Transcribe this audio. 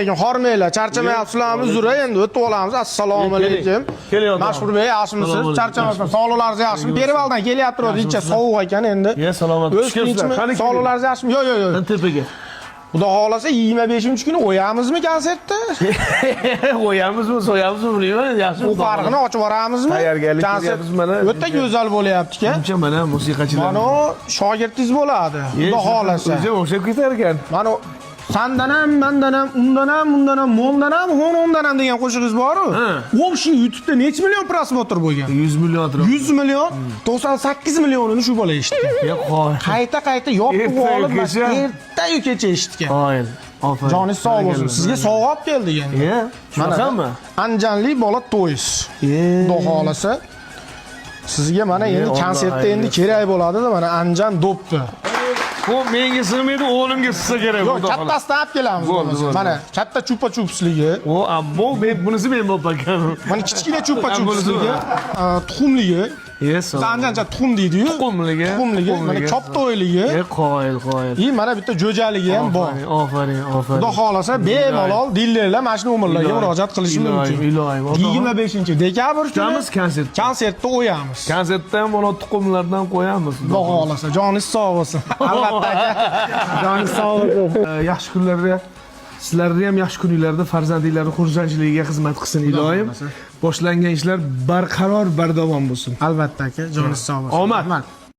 alaykum, hormanglar. Charchamayapsizlarmi? Zura endi o'tib olamiz. Assalomu alaykum. Mashhurbek, yaxshimisiz? Charchamasizmi? Sog'liqlaringiz yaxshimi? Perivaldan kelyapti, deycha sovuq ekan endi. Salomat. Sog'liqlaringiz yaxshimi? Yo'q. Tepaga. Xudo xolasa 25-kuni o'yamizmi konsertni? O'yamizmi, so'yamizmi bilmayman, yaxshi. Bu farqini ochib yuboramizmi? Tayyorgarlik qilyapmiz mana. O'ta go'zal bo'lyapti-ku. Buncha mana musiqachilar. Mana shogirdingiz bo'ladi. Xudo xolasa. O'zi o'xshab ketar ekan. Mana sandan ham, mandan ham, undan ham, moldan ham, honondan ham degan qo'shig'ingiz bor-ku. O'sha YouTube'da necha million prosmotr bo'lgan? 100 million atrof. 100 million, 98 millionini shu bola eshitgan. Qayta yopib olib, ertayu kecha eshitgan. Qoyil. Aferin. Joningiz sog' bo'lsin. Sizga sovg'a olib keldik endi. Shunaqami? Anjanli bola to'yis. Xudo xolasa. Sizga mana endi konsertda endi kerak bo'ladi-da, mana Anjan dopdi. Bu menga sig'maydi, o'g'limga sig'sa kerak. Yo'q, kattasini olib kelamiz. Mana katta chupa-chupsligi. O, ammo bunisi men bo'lib ekan. Mana kichkina chupa-chupsligi, tuxumligi. Anjancha tuxum deydi-yu. Tuxumligi. Mana chopto'yligi. Qoyil. Mana bitta jo'jaligi ham bor. Aferin. Xudo xolasa bemalol dillerlar mana shu nomerlarga murojaat qilishi mumkin. 25-dekabr kuni konsertda o'yamiz. Konsertda ham mana tuxumlardan qo'yamiz. Xudo xolasa, joningiz sog' bo'lsin. Albatta aka. Joningiz sog' bo'lsin. Yaxshi kunlarda sizlarni ham yaxshi kuninglarda farzandinglarning xursandchiligiga xizmat qilsin iloyim. Boshlangan ishlar barqaror bardavom bo'lsin. Albatta aka, joningiz sog' bo'lsin. Omad.